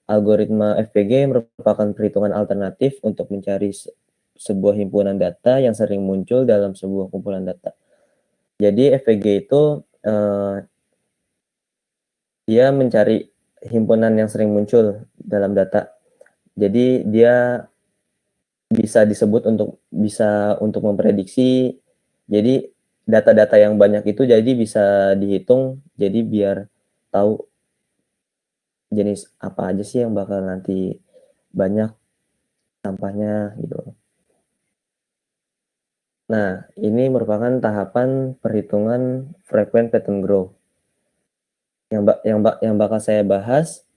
Algoritma FPG merupakan perhitungan alternatif untuk mencari sebuah himpunan data yang sering muncul dalam sebuah kumpulan data. Jadi FPG itu, dia mencari himpunan yang sering muncul dalam data. Jadi dia bisa untuk memprediksi. Jadi data-data yang banyak itu jadi bisa dihitung, jadi biar tahu jenis apa aja sih yang bakal nanti banyak sampahnya gitu. Nah, ini merupakan tahapan perhitungan frequent pattern growth. Yang bakal saya bahas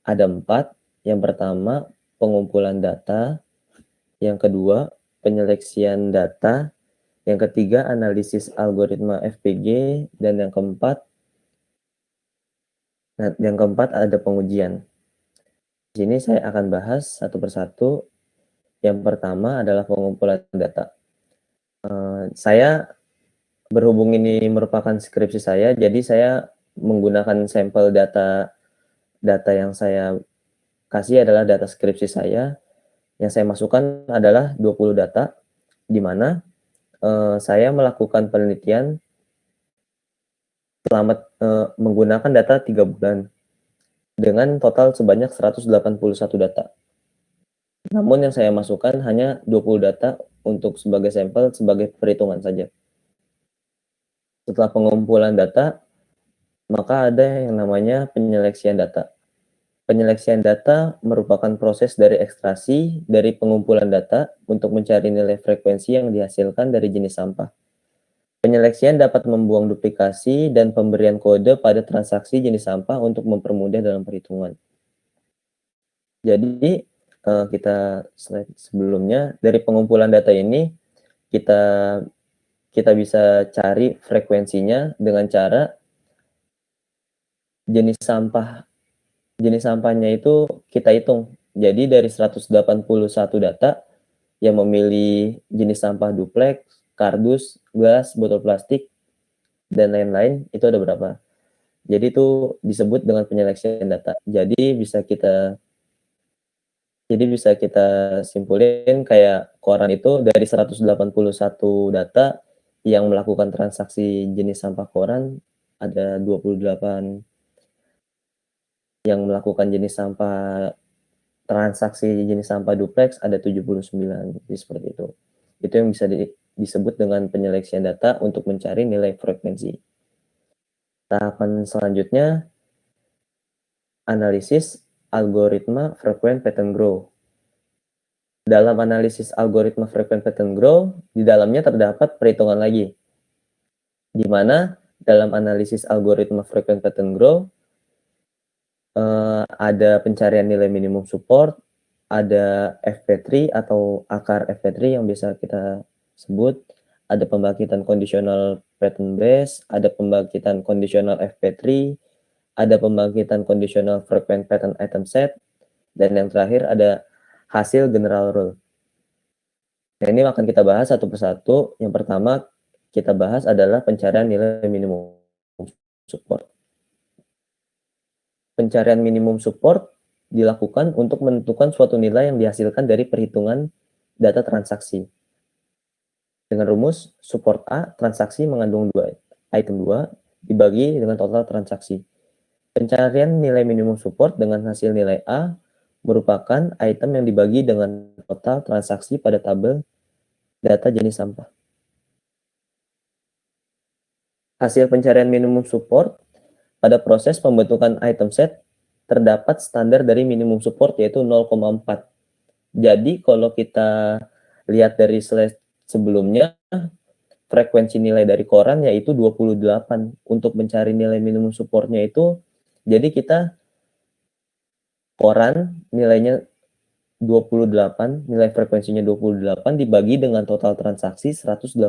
ada 4. Yang pertama, pengumpulan data. Yang kedua, penyeleksian data. Yang ketiga, analisis algoritma FPG. Dan yang keempat ada pengujian. Di sini saya akan bahas satu persatu. Yang pertama adalah pengumpulan data. Saya berhubung ini merupakan skripsi saya, jadi saya menggunakan sampel data yang saya kasih adalah data skripsi saya. Yang saya masukkan adalah 20 data, di mana saya melakukan penelitian selama menggunakan data 3 bulan dengan total sebanyak 181 data. Namun yang saya masukkan hanya 20 data untuk sebagai sampel, sebagai perhitungan saja. Setelah pengumpulan data, maka ada yang namanya penyeleksian data. Penyeleksian data merupakan proses dari ekstraksi dari pengumpulan data untuk mencari nilai frekuensi yang dihasilkan dari jenis sampah. Penyeleksian dapat membuang duplikasi dan pemberian kode pada transaksi jenis sampah untuk mempermudah dalam perhitungan. Jadi, kita slide sebelumnya, dari pengumpulan data ini kita bisa cari frekuensinya dengan cara jenis sampahnya itu kita hitung. Jadi dari 181 data yang memilih jenis sampah duplex, kardus, gelas, botol plastik, dan lain-lain, itu ada berapa. Jadi itu disebut dengan penyeleksian data. Jadi bisa kita simpulin kayak koran itu dari 181 data yang melakukan transaksi jenis sampah koran, ada 28 yang melakukan transaksi jenis sampah duplex, ada 79. Jadi seperti itu. Itu yang bisa disebut dengan penyeleksian data untuk mencari nilai frekuensi. Tahapan selanjutnya, analisis algoritma frequent pattern growth. Dalam analisis algoritma frequent pattern growth, di dalamnya terdapat perhitungan lagi. Di mana dalam analisis algoritma frequent pattern growth, ada pencarian nilai minimum support, ada FP3 atau akar FP3 yang biasa kita sebut, ada pembangkitan kondisional pattern base, ada pembangkitan kondisional FP3, ada pembangkitan kondisional frequent pattern item set, dan yang terakhir ada hasil general rule. Nah, ini akan kita bahas satu persatu. Yang pertama kita bahas adalah pencarian nilai minimum support. Pencarian minimum support dilakukan untuk menentukan suatu nilai yang dihasilkan dari perhitungan data transaksi. Dengan rumus, support A, transaksi mengandung item 2, dibagi dengan total transaksi. Pencarian nilai minimum support dengan hasil nilai A merupakan item yang dibagi dengan total transaksi pada tabel data jenis sampah. Hasil pencarian minimum support pada proses pembentukan item set terdapat standar dari minimum support yaitu 0,4. Jadi kalau kita lihat dari slide sebelumnya, frekuensi nilai dari koran yaitu 28. Untuk mencari nilai minimum supportnya itu, jadi kita koran nilainya 28, nilai frekuensinya 28 dibagi dengan total transaksi 181.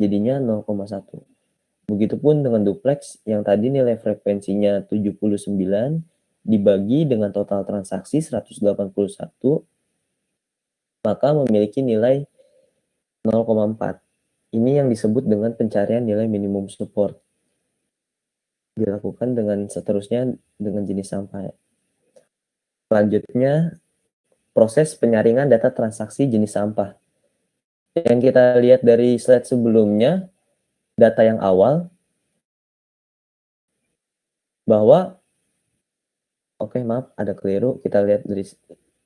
Jadinya 0,1. Begitupun dengan duplex yang tadi nilai frekuensinya 79 dibagi dengan total transaksi 181, maka memiliki nilai 0,4. Ini yang disebut dengan pencarian nilai minimum support. Dilakukan dengan seterusnya dengan jenis sampah. Selanjutnya, proses penyaringan data transaksi jenis sampah. Yang kita lihat dari slide sebelumnya, data yang awal, bahwa maaf, ada keliru. Kita lihat dari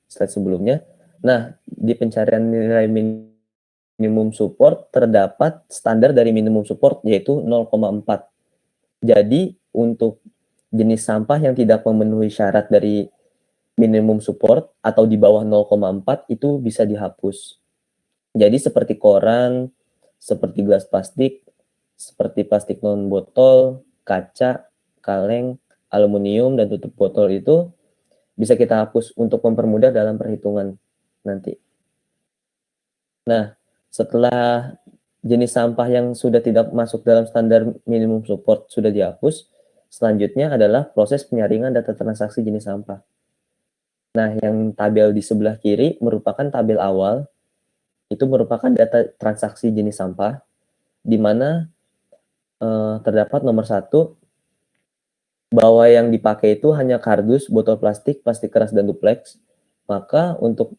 slide sebelumnya. Nah, di pencarian nilai minimum support terdapat standar dari minimum support yaitu 0,4. Jadi, untuk jenis sampah yang tidak memenuhi syarat dari minimum support atau di bawah 0,4 itu bisa dihapus. Jadi seperti koran, seperti gelas plastik, seperti plastik non botol, kaca, kaleng, aluminium, dan tutup botol itu bisa kita hapus untuk mempermudah dalam perhitungan nanti. Nah, setelah jenis sampah yang sudah tidak masuk dalam standar minimum support sudah dihapus, selanjutnya adalah proses penyaringan data transaksi jenis sampah. Nah, yang tabel di sebelah kiri merupakan tabel awal, itu merupakan data transaksi jenis sampah, di mana terdapat nomor 1, bahwa yang dipakai itu hanya kardus, botol plastik, plastik keras, dan duplex. Maka untuk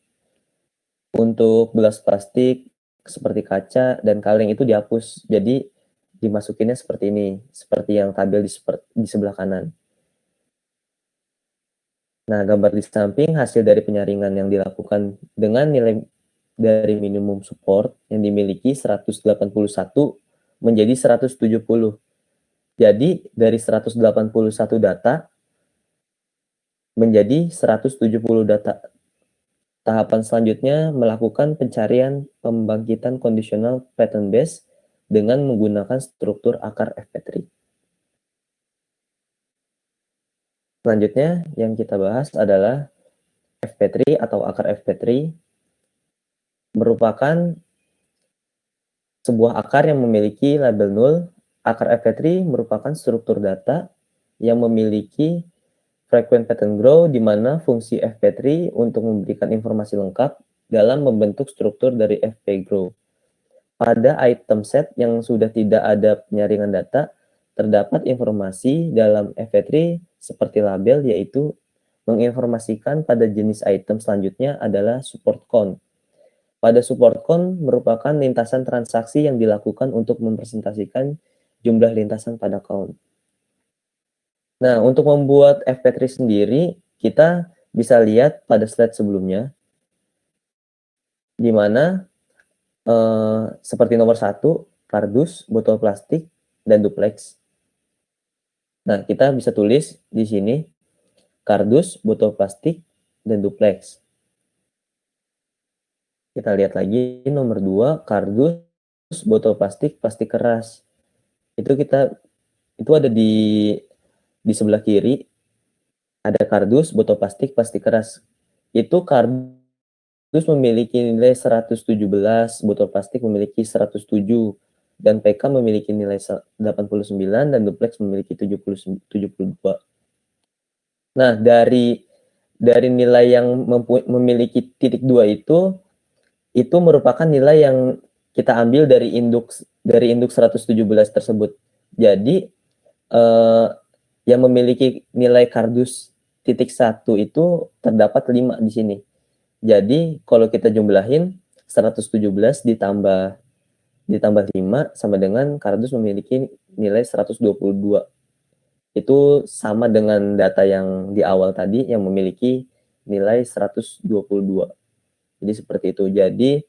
gelas plastik seperti kaca dan kaleng itu dihapus. Jadi dimasukinnya seperti ini, seperti yang tabel di sebelah kanan. Nah, gambar di samping hasil dari penyaringan yang dilakukan dengan nilai dari minimum support yang dimiliki 181 menjadi 170. Jadi dari 181 data menjadi 170 data. Tahapan selanjutnya melakukan pencarian pembangkitan kondisional pattern base dengan menggunakan struktur akar FP3. Selanjutnya yang kita bahas adalah FP3 atau akar FP3 merupakan sebuah akar yang memiliki label 0. Akar FP3 merupakan struktur data yang memiliki frequent pattern grow, di mana fungsi FP3 untuk memberikan informasi lengkap dalam membentuk struktur dari FP grow. Pada item set yang sudah tidak ada penyaringan data, terdapat informasi dalam FP3 seperti label, yaitu menginformasikan pada jenis item selanjutnya adalah support count. Pada support count merupakan lintasan transaksi yang dilakukan untuk mempresentasikan jumlah lintasan pada count. Nah, untuk membuat FP3 sendiri, kita bisa lihat pada slide sebelumnya, di mana seperti nomor 1, kardus, botol plastik, dan duplex. Nah, kita bisa tulis di sini, kardus, botol plastik, dan duplex. Kita lihat lagi nomor 2, kardus, botol plastik, plastik keras. Itu ada di sebelah kiri, ada kardus, botol plastik, plastik keras. Itu kardus memiliki nilai 117, botol plastik memiliki 107, dan PK memiliki nilai 89, dan duplex memiliki 72. Nah, dari nilai yang memiliki titik 2 itu merupakan nilai yang kita ambil dari induk 117 tersebut. Jadi yang memiliki nilai kardus titik 1 itu terdapat 5 di sini. Jadi kalau kita jumlahin 117 ditambah 5 sama dengan kardus memiliki nilai 122. Itu sama dengan data yang di awal tadi yang memiliki nilai 122. Jadi seperti itu. Jadi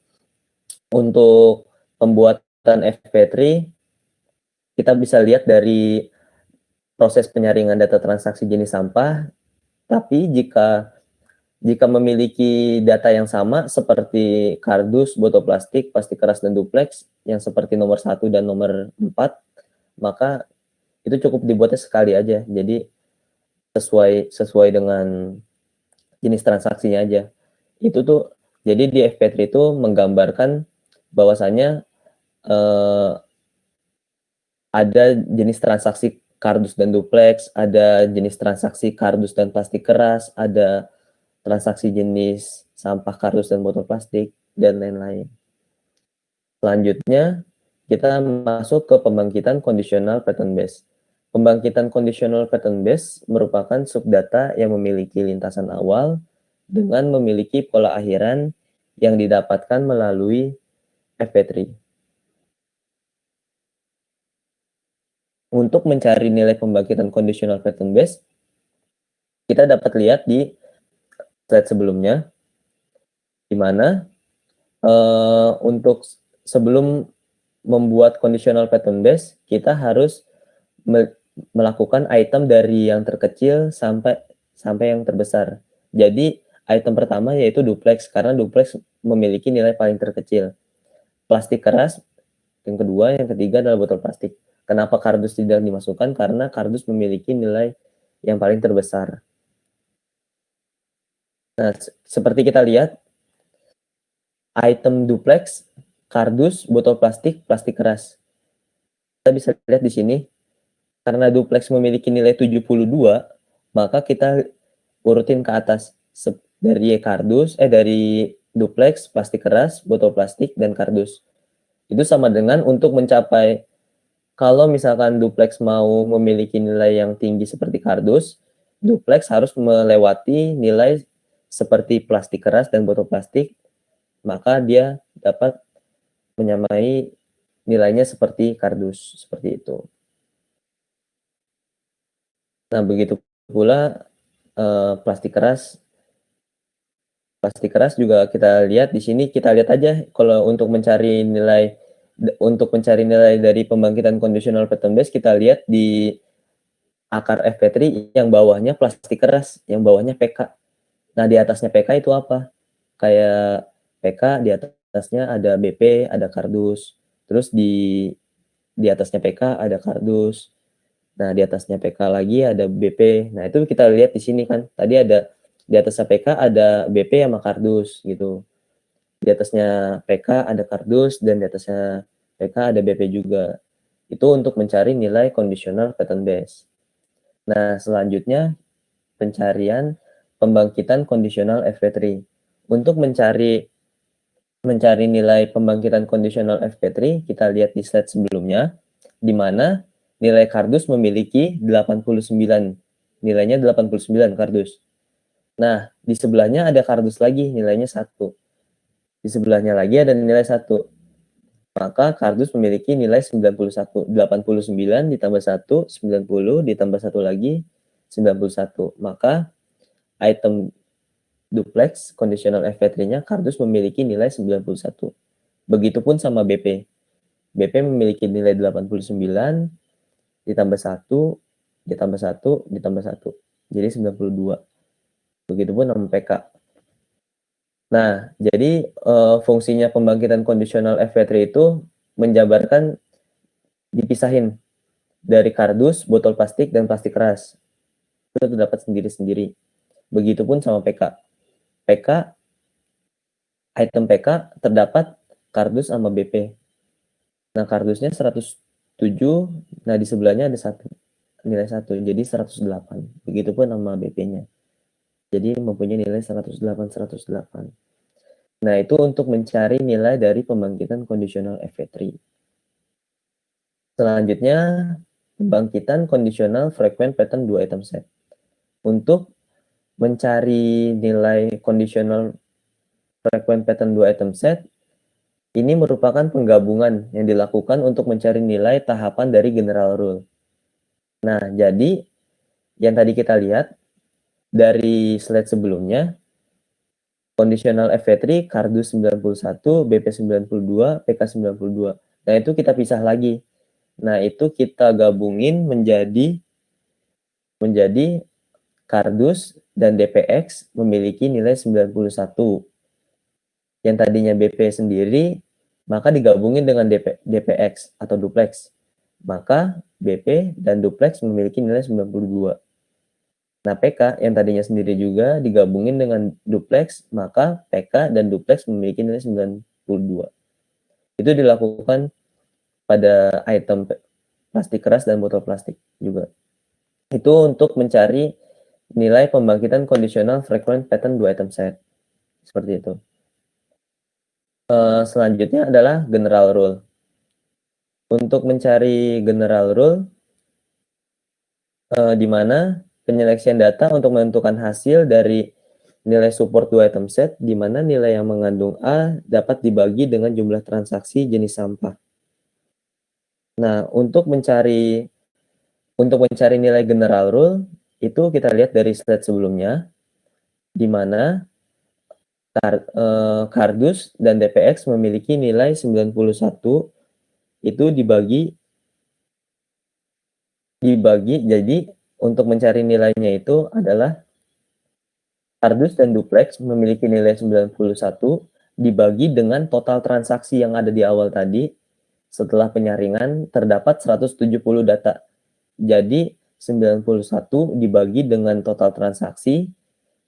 untuk pembuatan FP3 kita bisa lihat dari proses penyaringan data transaksi jenis sampah, tapi jika memiliki data yang sama seperti kardus, botol plastik, plastik keras, dan duplex yang seperti nomor 1 dan nomor 4, maka itu cukup dibuatnya sekali aja. Jadi sesuai dengan jenis transaksinya aja. Itu tuh jadi di FP3 itu menggambarkan bahwasanya ada jenis transaksi kardus dan duplex, ada jenis transaksi kardus dan plastik keras, ada transaksi jenis sampah kardus dan botol plastik, dan lain-lain. Selanjutnya, kita masuk ke pembangkitan kondisional pattern base. Pembangkitan conditional pattern base merupakan subdata yang memiliki lintasan awal dengan memiliki pola akhiran yang didapatkan melalui FP3. Untuk mencari nilai pembangkitan conditional pattern base, kita dapat lihat di slide sebelumnya, di mana untuk sebelum membuat conditional pattern base, kita harus melakukan item dari yang terkecil sampai yang terbesar. Jadi item pertama yaitu duplex, karena duplex memiliki nilai paling terkecil. Plastik keras yang kedua, yang ketiga adalah botol plastik. Kenapa kardus tidak dimasukkan? Karena kardus memiliki nilai yang paling terbesar. Nah, seperti kita lihat, item duplex, kardus, botol plastik, plastik keras. Kita bisa lihat di sini, karena duplex memiliki nilai 72, maka kita urutin ke atas dari duplex, plastik keras, botol plastik, dan kardus. Itu sama dengan untuk mencapai, kalau misalkan duplex mau memiliki nilai yang tinggi seperti kardus, duplex harus melewati nilai seperti plastik keras dan botol plastik, maka dia dapat menyamai nilainya seperti kardus, seperti itu. Nah, begitu pula plastik keras juga kita lihat di sini, kita lihat aja kalau untuk mencari nilai dari pembangkitan conditional pattern base, kita lihat di akar FP3 yang bawahnya plastik keras, yang bawahnya PK. Nah, di atasnya PK itu apa? Kayak PK, di atasnya ada BP, ada kardus. Terus di atasnya PK ada kardus. Nah, di atasnya PK lagi ada BP. Nah, itu kita lihat di sini kan. Tadi ada di atasnya PK ada BP sama kardus gitu. Di atasnya PK ada kardus dan di atasnya PK ada BP juga. Itu untuk mencari nilai conditional pattern base. Nah, selanjutnya pencarian pembangkitan conditional FP3. Untuk mencari nilai pembangkitan conditional FP3, kita lihat di slide sebelumnya, di mana nilai kardus memiliki 89. Nilainya 89 kardus. Nah, di sebelahnya ada kardus lagi, nilainya 1. Di sebelahnya lagi ada nilai 1. Maka kardus memiliki nilai 91. 89 ditambah 1, 90, ditambah 1 lagi, 91. Maka item duplex conditional FP3-nya kardus memiliki nilai 91. Begitupun sama BP. BP memiliki nilai 89 ditambah 1 ditambah 1 ditambah 1. Jadi 92. Begitupun sama PK. Nah, jadi fungsinya pembangkitan conditional FP3 itu menjabarkan, dipisahin dari kardus, botol plastik, dan plastik keras. Itu terdapat sendiri-sendiri. Begitupun sama PK. Item PK terdapat kardus sama BP. Nah, kardusnya 107, nah di sebelahnya ada nilai 1, jadi 108. Begitupun sama BP-nya. Jadi mempunyai nilai 108, 108. Nah, itu untuk mencari nilai dari pembangkitan conditional FP3. Selanjutnya, pembangkitan conditional frequent pattern 2 item set. Untuk mencari nilai conditional frequent pattern 2 item set, ini merupakan penggabungan yang dilakukan untuk mencari nilai tahapan dari general rule. Nah, jadi yang tadi kita lihat dari slide sebelumnya, conditional FP3, kardus 91, BP 92, PK 92. Nah, itu kita pisah lagi. Nah, itu kita gabungin menjadi kardus dan DPX memiliki nilai 91. Yang tadinya BP sendiri, maka digabungin dengan DPX atau duplex. Maka BP dan duplex memiliki nilai 92. Nah, PK yang tadinya sendiri juga digabungin dengan duplex, maka PK dan duplex memiliki nilai 92. Itu dilakukan pada item plastik keras dan botol plastik juga. Itu untuk mencari nilai pembangkitan conditional frequent pattern 2 item set. Seperti itu. Selanjutnya adalah general rule. Untuk mencari general rule, di mana penyeleksian data untuk menentukan hasil dari nilai support 2 item set, di mana nilai yang mengandung A dapat dibagi dengan jumlah transaksi jenis sampah. Nah, untuk mencari nilai general rule, itu kita lihat dari slide sebelumnya, di mana Kardus dan DPX memiliki nilai 91, itu dibagi jadi untuk mencari nilainya itu adalah Kardus dan Duplex memiliki nilai 91 dibagi dengan total transaksi yang ada di awal tadi. Setelah penyaringan terdapat 170 data. Jadi 91 dibagi dengan total transaksi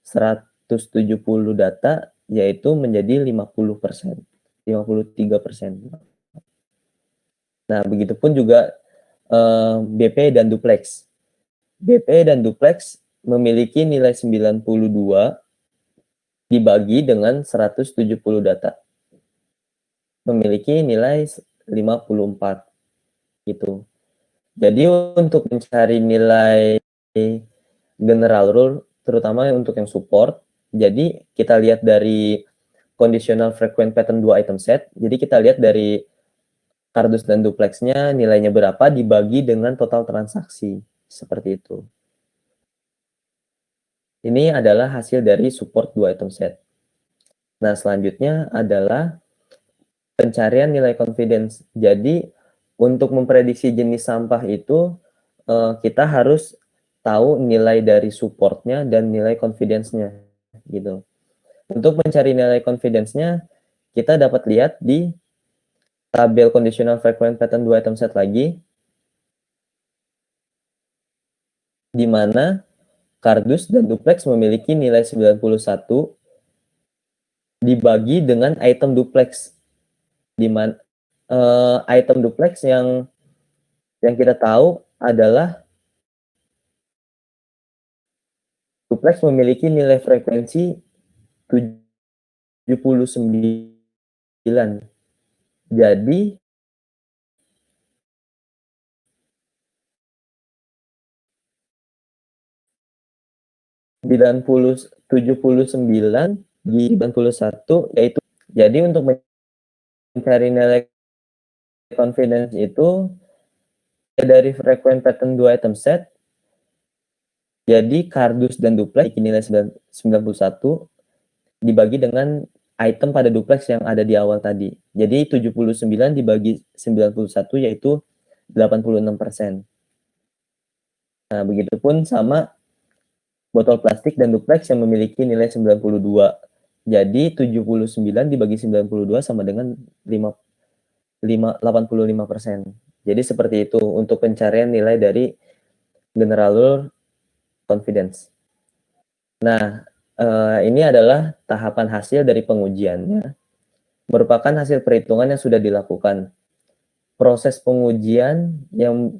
170 data, yaitu menjadi 50%, 53%. Nah, begitupun juga BP dan Duplex. BP dan Duplex memiliki nilai 92 dibagi dengan 170 data. Memiliki nilai 54 gitu. Jadi untuk mencari nilai general rule, terutama untuk yang support, jadi kita lihat dari conditional frequent pattern 2 item set. Jadi kita lihat dari Kardus dan Duplexnya nilainya berapa dibagi dengan total transaksi. Seperti itu. Ini adalah hasil dari support 2 item set. Nah, selanjutnya adalah pencarian nilai confidence. Jadi, untuk memprediksi jenis sampah itu, kita harus tahu nilai dari supportnya dan nilai confidence-nya, gitu. Untuk mencari nilai confidence-nya, kita dapat lihat di tabel conditional frequent pattern 2 item set lagi, di mana Kardus dan Duplex memiliki nilai 91 dibagi dengan item Duplex, di mana item Duplex yang kita tahu adalah Duplex memiliki nilai frekuensi 79. Jadi 79 di 91, yaitu jadi untuk mencari nilai confidence itu dari frequent pattern 2 item set. Jadi Kardus dan Duplex nilai 91 dibagi dengan item pada Duplex yang ada di awal tadi. Jadi 79 dibagi 91 yaitu 86%. Nah, begitupun sama botol plastik dan Duplex yang memiliki nilai 92. Jadi 79 dibagi 92 sama dengan 85%. Jadi seperti itu untuk pencarian nilai dari general rule confidence. Nah, ini adalah tahapan hasil dari pengujiannya. Merupakan hasil perhitungan yang sudah dilakukan. Proses pengujian yang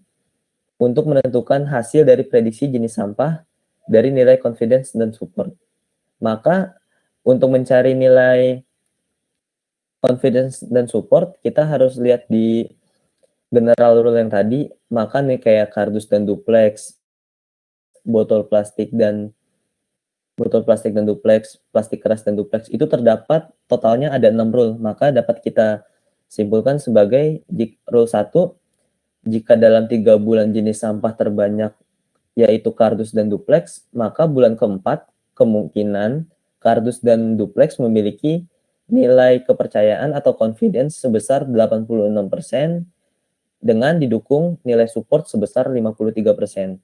untuk menentukan hasil dari prediksi jenis sampah dari nilai confidence dan support. Maka untuk mencari nilai confidence dan support, kita harus lihat di general rule yang tadi, maka nih kayak Kardus dan Duplex, botol plastik dan Duplex, plastik keras dan Duplex, itu terdapat totalnya ada 6 rule, maka dapat kita simpulkan sebagai rule 1, jika dalam 3 bulan jenis sampah terbanyak yaitu Kardus dan Duplex, maka bulan keempat kemungkinan Kardus dan Duplex memiliki nilai kepercayaan atau confidence sebesar 86% dengan didukung nilai support sebesar 53%.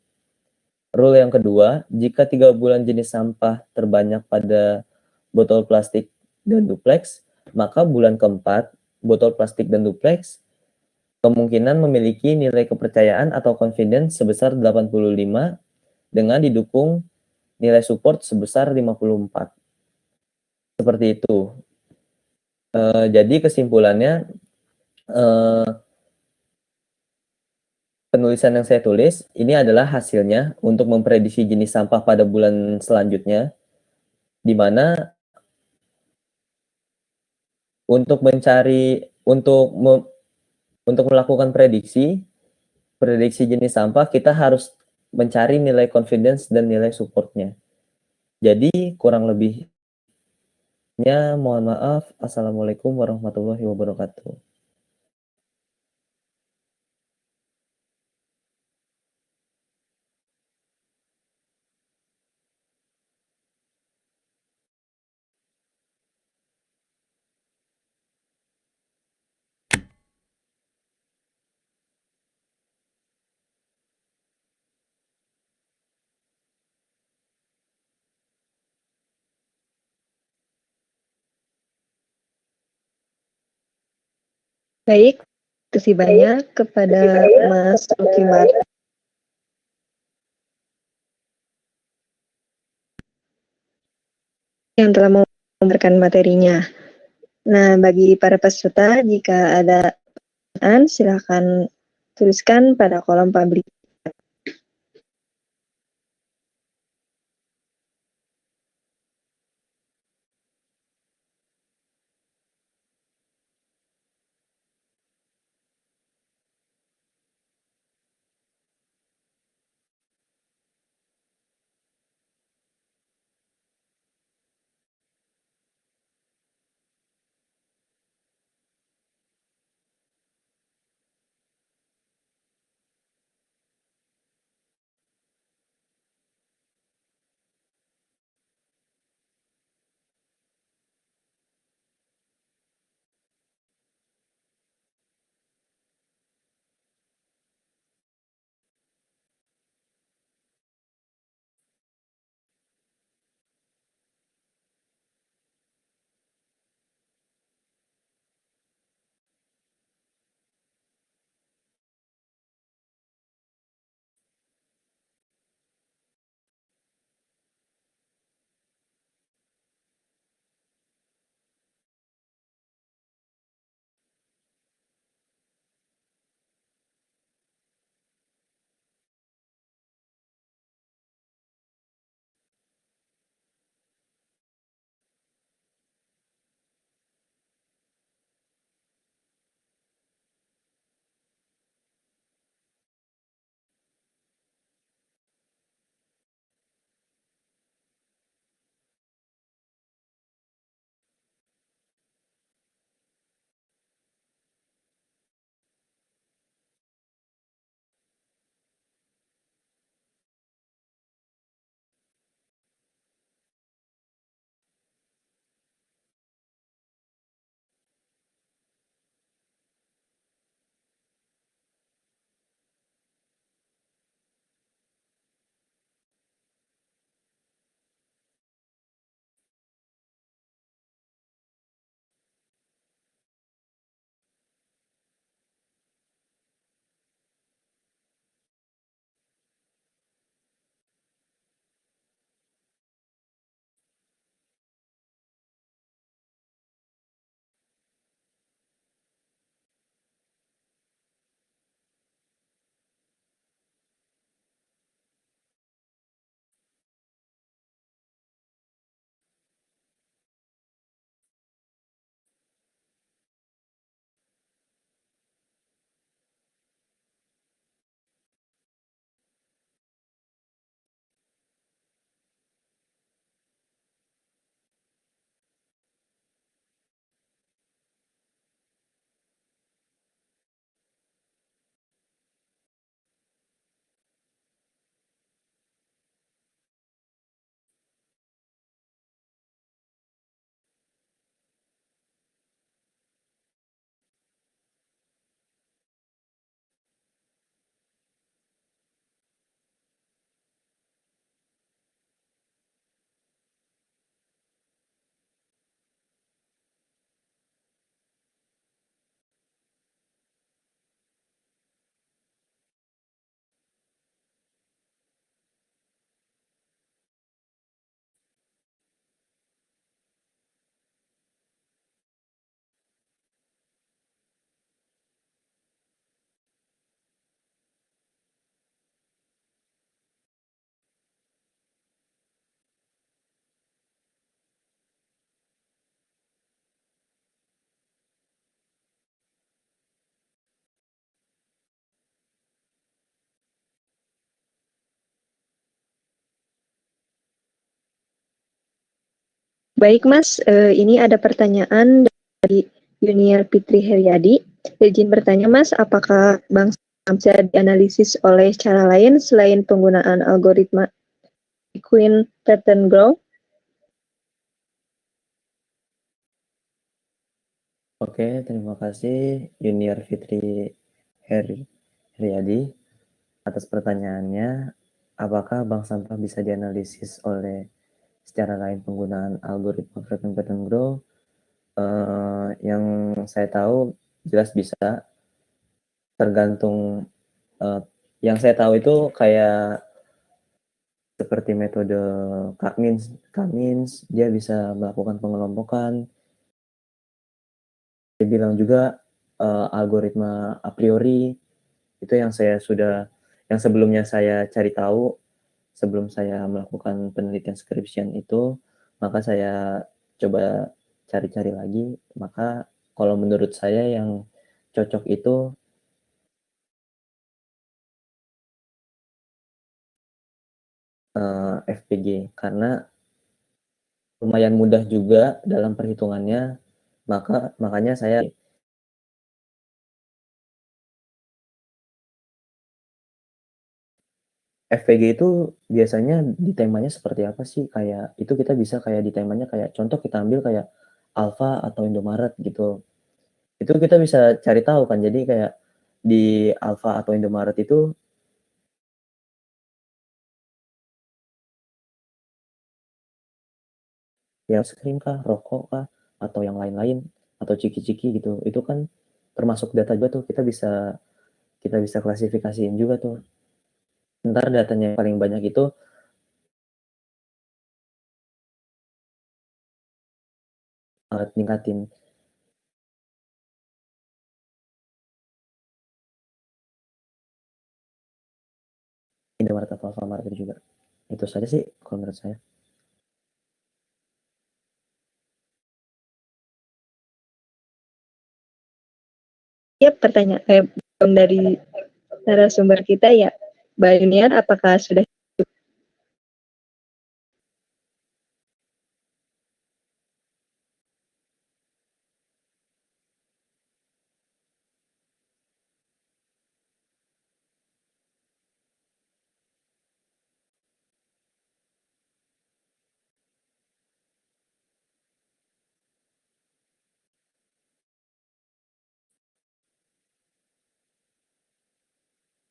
Rule yang kedua, jika 3 bulan jenis sampah terbanyak pada botol plastik dan Duplex, maka bulan keempat botol plastik dan Duplex kemungkinan memiliki nilai kepercayaan atau confidence sebesar 85 dengan didukung nilai support sebesar 54. Seperti itu. Jadi kesimpulannya, penulisan yang saya tulis ini adalah hasilnya untuk memprediksi jenis sampah pada bulan selanjutnya, di mana untuk melakukan prediksi jenis sampah kita harus mencari nilai confidence dan nilai support-nya. Jadi kurang lebihnya mohon maaf. Assalamualaikum warahmatullahi wabarakatuh. Baik, terima kasih banyak kepada Mas Lucky Martin yang telah memberikan materinya. Nah, bagi para peserta, jika ada pertanyaan, silakan tuliskan pada kolom publik. Baik Mas, ini ada pertanyaan dari Yuniar Fitri Heriadi. Izin bertanya Mas, apakah Bank Saham bisa dianalisis oleh cara lain selain penggunaan algoritma Queen Pattern Grow? Oke, terima kasih Yuniar Fitri Heriadi atas pertanyaannya. Apakah bank sampah bisa dianalisis oleh secara lain penggunaan algoritma Frequent Pattern Grow? Yang saya tahu jelas bisa, tergantung yang saya tahu itu kayak seperti metode K-means, dia bisa melakukan pengelompokan. Dia bilang juga algoritma a priori, itu yang sebelumnya saya cari tahu sebelum saya melakukan penelitian skripsian itu, maka saya coba cari-cari lagi. Maka kalau menurut saya yang cocok itu FPG, karena lumayan mudah juga dalam perhitungannya, makanya saya FPG itu biasanya di temanya seperti apa sih? Kayak itu kita bisa kayak di temanya kayak contoh kita ambil kayak Alfa atau Indomaret gitu. Itu kita bisa cari tahu kan. Jadi kayak di Alfa atau Indomaret itu ya es krim kah, rokok kah, atau yang lain-lain, atau ciki-ciki gitu. Itu kan termasuk data juga tuh. Kita bisa klasifikasiin juga tuh. Ntar datanya yang paling banyak itu tingkatin Indomaret atau Alfamart itu juga. Itu saja sih kalau menurut saya. Ya, pertanyaan dari narasumber kita ya, Mbak Yuniar, apakah sudah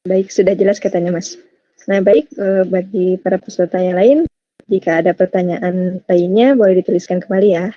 baik, sudah jelas katanya Mas. Nah baik, bagi para peserta yang lain, jika ada pertanyaan lainnya boleh dituliskan kembali ya.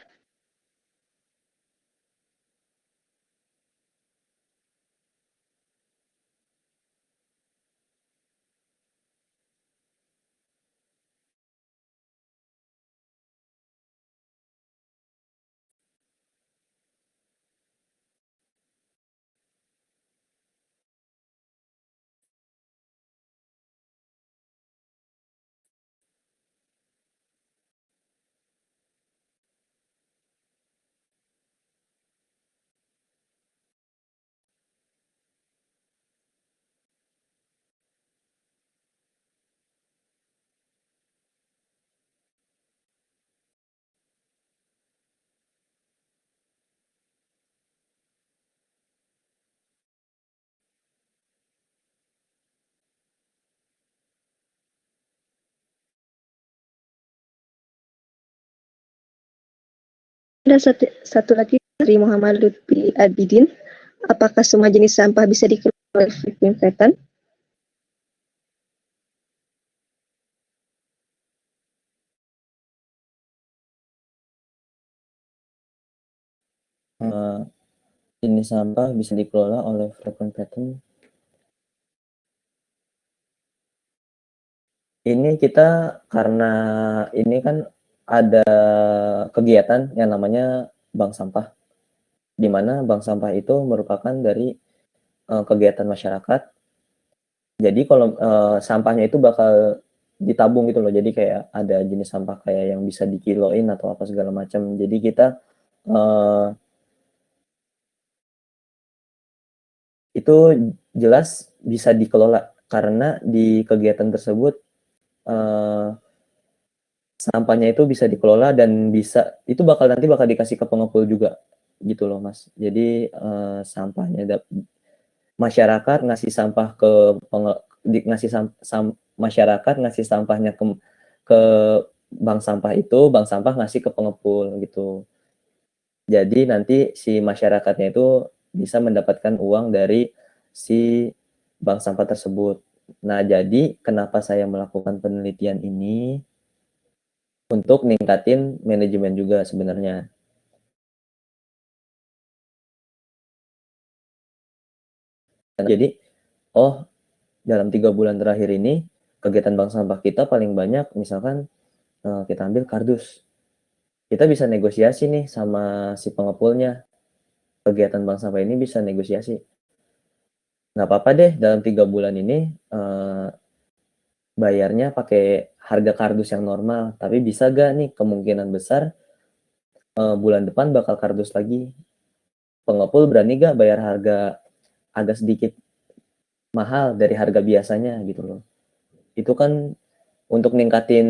Ada satu lagi dari Muhammad Lutfi Abidin. Apakah semua jenis sampah bisa dikelola oleh Frequent Pattern? Jenis sampah bisa dikelola oleh Frequent Pattern. Ini kita karena ini kan ada kegiatan yang namanya bank sampah, di mana bank sampah itu merupakan dari kegiatan masyarakat. Jadi kalau sampahnya itu bakal ditabung gitu loh. Jadi kayak ada jenis sampah kayak yang bisa dikiloin atau apa segala macam. Jadi kita itu jelas bisa dikelola karena di kegiatan tersebut sampahnya itu bisa dikelola dan itu nanti bakal dikasih ke pengepul juga gitu loh Mas. Jadi sampahnya masyarakat ngasih sampah ke ngasih masyarakat ngasih sampahnya ke bank sampah itu, bank sampah ngasih ke pengepul gitu. Jadi nanti si masyarakatnya itu bisa mendapatkan uang dari si bank sampah tersebut. Nah, jadi kenapa saya melakukan penelitian ini untuk ningkatin manajemen juga sebenarnya. Jadi, oh dalam 3 bulan terakhir ini kegiatan bank sampah kita paling banyak misalkan kita ambil kardus. Kita bisa negosiasi nih sama si pengepulnya. Kegiatan bank sampah ini bisa negosiasi. Nggak apa-apa deh dalam 3 bulan ini bayarnya pakai harga kardus yang normal, tapi bisa gak nih kemungkinan besar bulan depan bakal kardus lagi. Pengepul berani gak bayar harga agak sedikit mahal dari harga biasanya gitu loh. Itu kan untuk ningkatin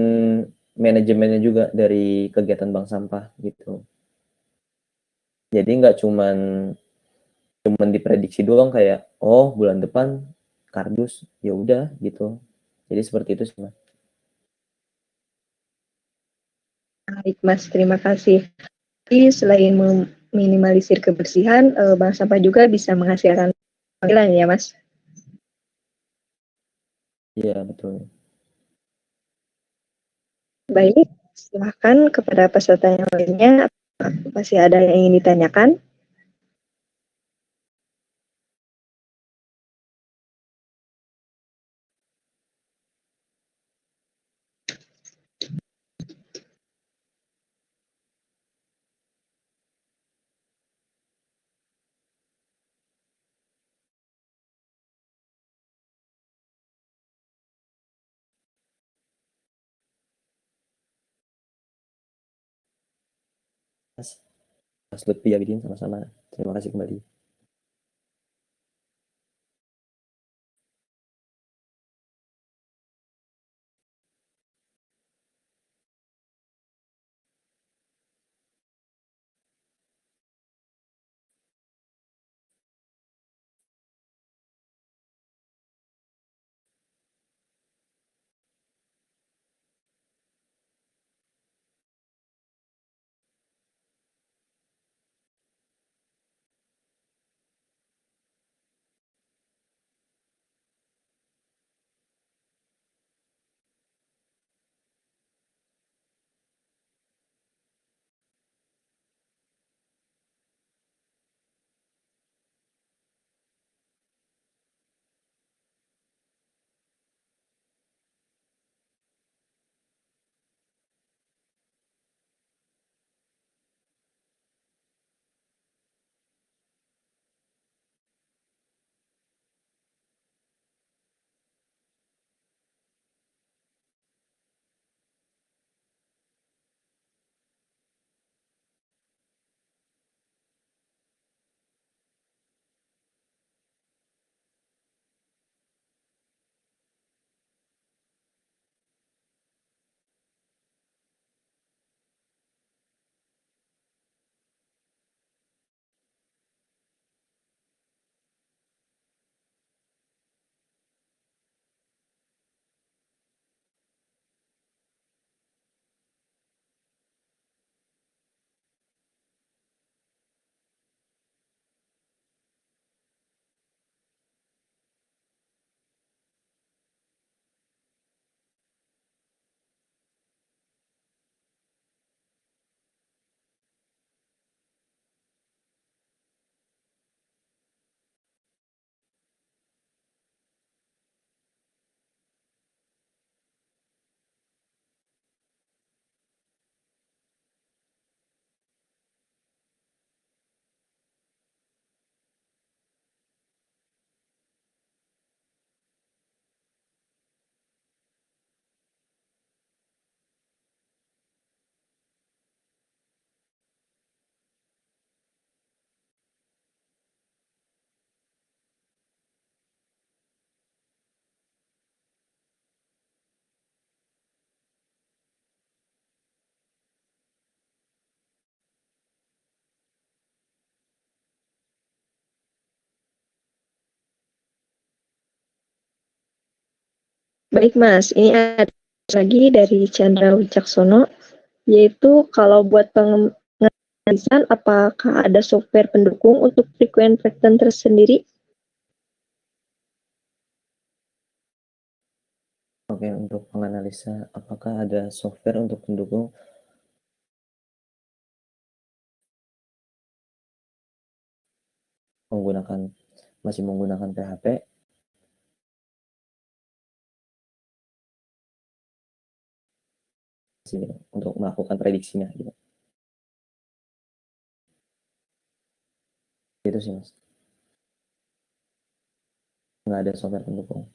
manajemennya juga dari kegiatan bank sampah gitu. Jadi nggak cuman diprediksi doang kayak oh bulan depan kardus ya udah gitu. Jadi seperti itu sih Mas. Baik, Mas. Terima kasih. Jadi, selain meminimalisir kebersihan, bank sampah juga bisa menghasilkan penghasilan ya, Mas? Iya betul. Baik, silakan kepada peserta yang lainnya. Masih ada yang ingin ditanyakan? Mas Lutfi Abidin sama-sama. Terima kasih kembali. Baik Mas, ini ada lagi dari Chandra Wicaksono, yaitu kalau buat penganalisan apakah ada software pendukung untuk frequent pattern tersendiri? Oke, untuk menganalisa apakah ada software untuk pendukung masih menggunakan PHP. Untuk melakukan prediksinya gitu. Itu sih Mas. Nggak ada software pendukung.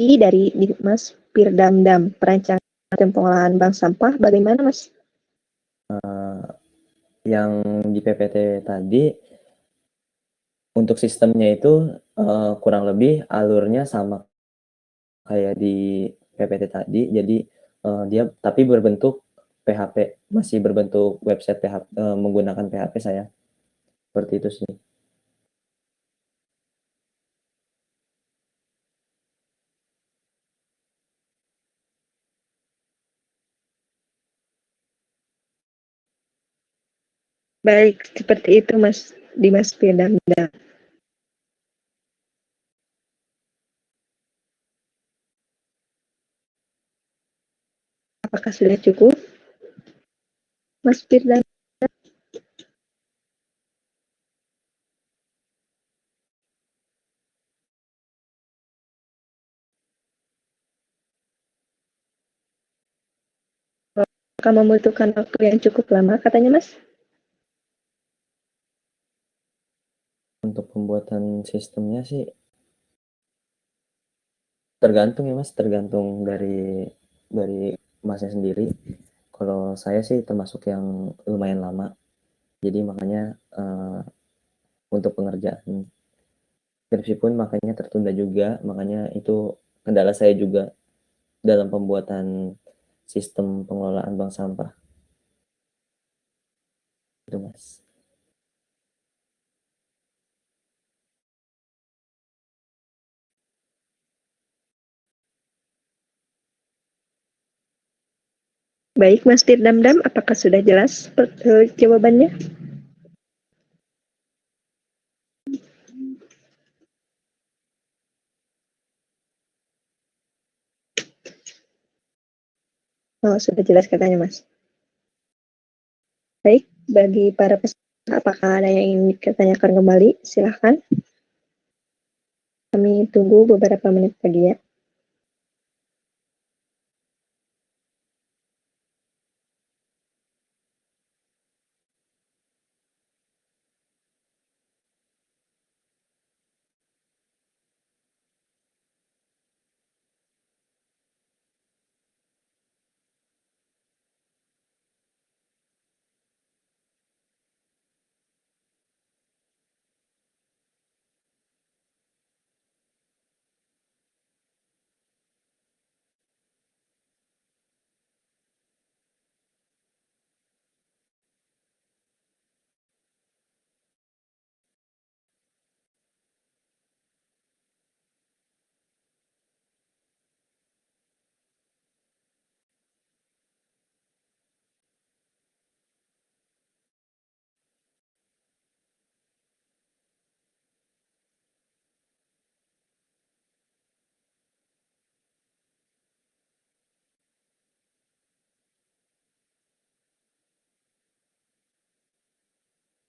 Dari Mas Pirdamdam, perancangan dan pengolahan bank sampah, bagaimana Mas? Yang di PPT tadi, untuk sistemnya itu kurang lebih alurnya sama kayak di PPT tadi, jadi dia tapi berbentuk PHP, masih berbentuk website PHP, menggunakan PHP saya. Seperti itu sih. Baik, seperti itu Mas Dimas Pirdamdam. Apakah sudah cukup? Mas Pirdamdam? Apakah membutuhkan waktu yang cukup lama katanya Mas? Untuk pembuatan sistemnya sih tergantung ya Mas, tergantung dari Masnya sendiri. Kalau saya sih termasuk yang lumayan lama, jadi makanya untuk pengerjaan skripsi pun makanya tertunda juga, makanya itu kendala saya juga dalam pembuatan sistem pengelolaan bank sampah. Itu Mas. Baik Mas Pirdamdam, apakah sudah jelas jawabannya? Oh, sudah jelas katanya Mas. Baik, bagi para peserta, apakah ada yang ingin ditanyakan kembali? Silahkan. Kami tunggu beberapa menit lagi ya.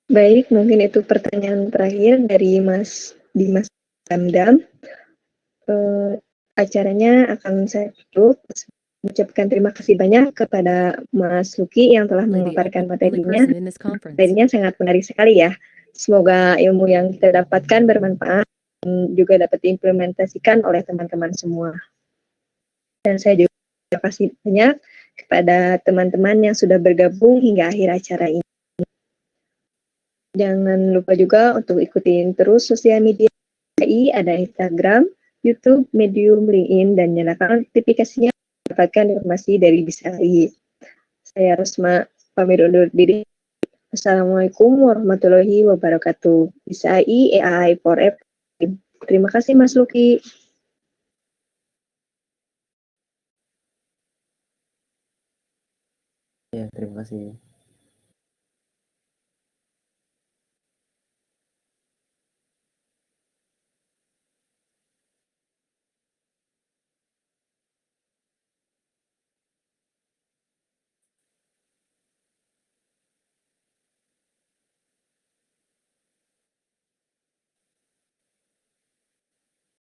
Baik, mungkin itu pertanyaan terakhir dari Mas Dimas Damdam. Acaranya akan saya tutup. Mengucapkan terima kasih banyak kepada Mas Luki yang telah memaparkan materinya. Materinya sangat menarik sekali ya. Semoga ilmu yang kita dapatkan bermanfaat dan juga dapat diimplementasikan oleh teman-teman semua. Dan saya juga terima kasih banyak kepada teman-teman yang sudah bergabung hingga akhir acara ini. Jangan lupa juga untuk ikutin terus sosial media KI, ada Instagram, YouTube, Medium, LinkedIn, dan nyalakan notifikasinya untuk mendapatkan informasi dari BISAI. Saya Rosma, pamit undur diri. Assalamualaikum warahmatullahi wabarakatuh. Bisa AI for F. Terima kasih Mas Luki. Ya, terima kasih.